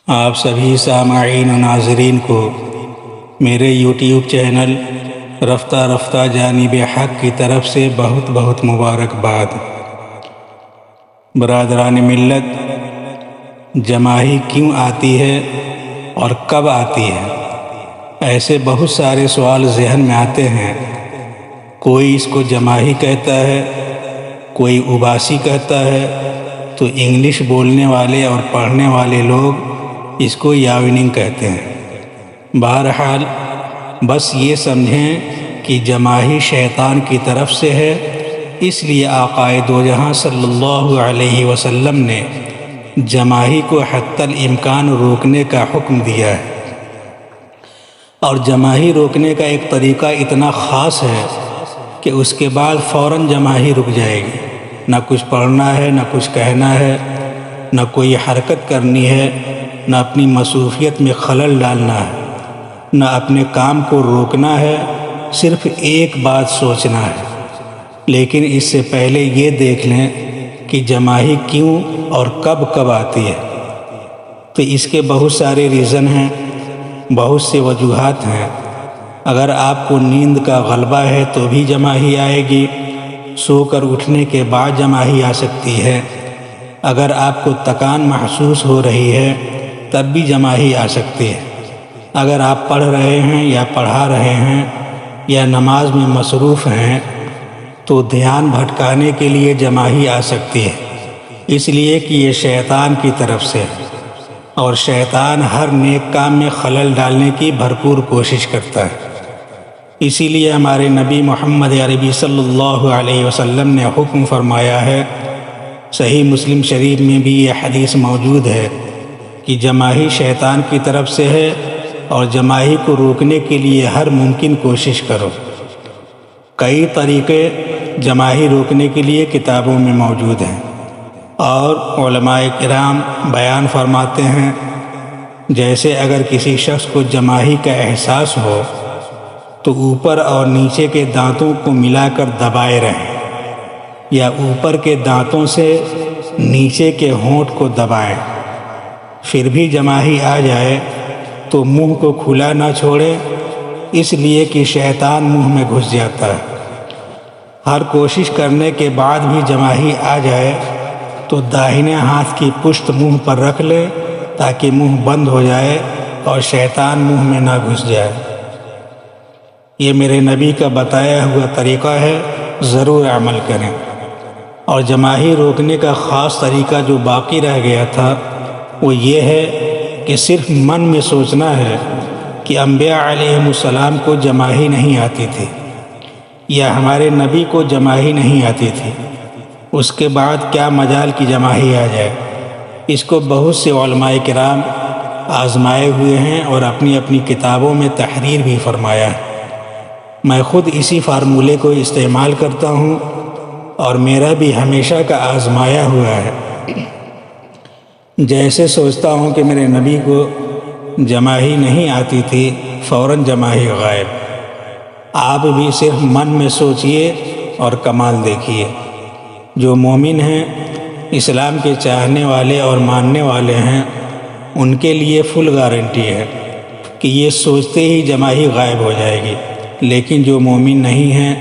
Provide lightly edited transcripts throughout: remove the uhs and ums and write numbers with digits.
آپ سبھی سامعین و ناظرین کو میرے یوٹیوب چینل رفتہ رفتہ جانب حق کی طرف سے بہت بہت مبارکباد۔ برادران ملت، جماہی کیوں آتی ہے اور کب آتی ہے؟ ایسے بہت سارے سوال ذہن میں آتے ہیں۔ کوئی اس کو جماہی کہتا ہے، کوئی اباسی کہتا ہے، تو انگلش بولنے والے اور پڑھنے والے لوگ اس کو یاوننگ کہتے ہیں۔ بہرحال بس یہ سمجھیں کہ جماہی شیطان کی طرف سے ہے، اس لیے آقا دو جہاں صلی اللہ علیہ وسلم نے جماہی کو حتی الامکان روکنے کا حکم دیا ہے۔ اور جماہی روکنے کا ایک طریقہ اتنا خاص ہے کہ اس کے بعد فوراً جماہی رک جائے گی۔ نہ کچھ پڑھنا ہے، نہ کچھ کہنا ہے، نہ کوئی حرکت کرنی ہے، نہ اپنی مصروفیت میں خلل ڈالنا ہے، نہ اپنے کام کو روکنا ہے، صرف ایک بات سوچنا ہے۔ لیکن اس سے پہلے یہ دیکھ لیں کہ جماہی کیوں اور کب کب آتی ہے۔ تو اس کے بہت سارے ریزن ہیں، بہت سے وجوہات ہیں۔ اگر آپ کو نیند کا غلبہ ہے تو بھی جماہی آئے گی، سو کر اٹھنے کے بعد جماہی آ سکتی ہے۔ اگر آپ کو تکان محسوس ہو رہی ہے تب بھی جماہی آ سکتی ہے۔ اگر آپ پڑھ رہے ہیں یا پڑھا رہے ہیں یا نماز میں مصروف ہیں تو دھیان بھٹکانے کے لیے جماہی آ سکتی ہے، اس لیے کہ یہ شیطان کی طرف سے ہے، اور شیطان ہر نیک کام میں خلل ڈالنے کی بھرپور کوشش کرتا ہے۔ اسی لیے ہمارے نبی محمد عربی صلی اللہ علیہ وسلم نے حکم فرمایا ہے، صحیح مسلم شریف میں بھی یہ حدیث موجود ہے کہ جماہی شیطان کی طرف سے ہے، اور جماہی کو روکنے کے لیے ہر ممکن کوشش کرو۔ کئی طریقے جماہی روکنے کے لیے کتابوں میں موجود ہیں، اور علماء کرام بیان فرماتے ہیں۔ جیسے اگر کسی شخص کو جماہی کا احساس ہو تو اوپر اور نیچے کے دانتوں کو ملا کر دبائے رہیں، یا اوپر کے دانتوں سے نیچے کے ہونٹ کو دبائیں۔ پھر بھی جماہی آ جائے تو منہ کو کھلا نہ چھوڑے، اس لیے کہ شیطان منہ میں گھس جاتا ہے۔ ہر کوشش کرنے کے بعد بھی جماہی آ جائے تو داہنے ہاتھ کی پشت منہ پر رکھ لے تاکہ منہ بند ہو جائے اور شیطان منہ میں نہ گھس جائے۔ یہ میرے نبی کا بتایا ہوا طریقہ ہے، ضرور عمل کریں۔ اور جماہی روکنے کا خاص طریقہ جو باقی رہ گیا تھا وہ یہ ہے کہ صرف من میں سوچنا ہے کہ انبیاء علیہم السلام کو جماہی نہیں آتی تھی، یا ہمارے نبی کو جماہی نہیں آتی تھی، اس کے بعد کیا مجال کی جماہی آ جائے۔ اس کو بہت سے علماء کرام آزمائے ہوئے ہیں اور اپنی اپنی کتابوں میں تحریر بھی فرمایا ہے۔ میں خود اسی فارمولے کو استعمال کرتا ہوں، اور میرا بھی ہمیشہ کا آزمایا ہوا ہے۔ جیسے سوچتا ہوں کہ میرے نبی کو جماہی نہیں آتی تھی، فوراً جماہی غائب۔ آپ بھی صرف من میں سوچئے اور کمال دیکھیے۔ جو مومن ہیں، اسلام کے چاہنے والے اور ماننے والے ہیں، ان کے لیے فل گارنٹی ہے کہ یہ سوچتے ہی جماہی غائب ہو جائے گی۔ لیکن جو مومن نہیں ہیں،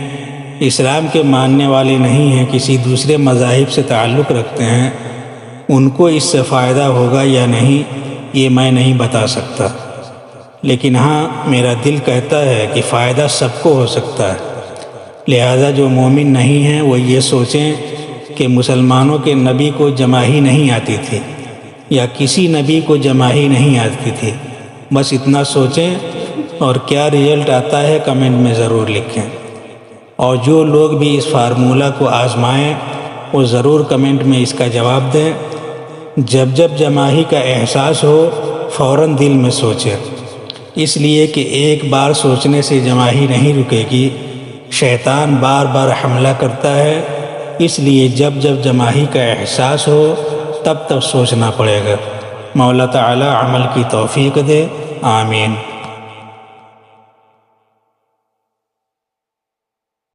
اسلام کے ماننے والے نہیں ہیں، کسی دوسرے مذاہب سے تعلق رکھتے ہیں، ان کو اس سے فائدہ ہوگا یا نہیں یہ میں نہیں بتا سکتا۔ لیکن ہاں، میرا دل کہتا ہے کہ فائدہ سب کو ہو سکتا ہے۔ لہذا جو مومن نہیں ہیں وہ یہ سوچیں کہ مسلمانوں کے نبی کو جماہی نہیں آتی تھی، یا کسی نبی کو جماہی نہیں آتی تھی، بس اتنا سوچیں، اور کیا رزلٹ آتا ہے کمنٹ میں ضرور لکھیں۔ اور جو لوگ بھی اس فارمولہ کو آزمائیں وہ ضرور کمنٹ میں اس کا جواب دیں۔ جب جب جماہی کا احساس ہو فوراً دل میں سوچیں، اس لیے کہ ایک بار سوچنے سے جماہی نہیں رکے گی، شیطان بار بار حملہ کرتا ہے۔ اس لیے جب جب جماہی کا احساس ہو تب تب سوچنا پڑے گا۔ مولا تعالی عمل کی توفیق دے، آمین۔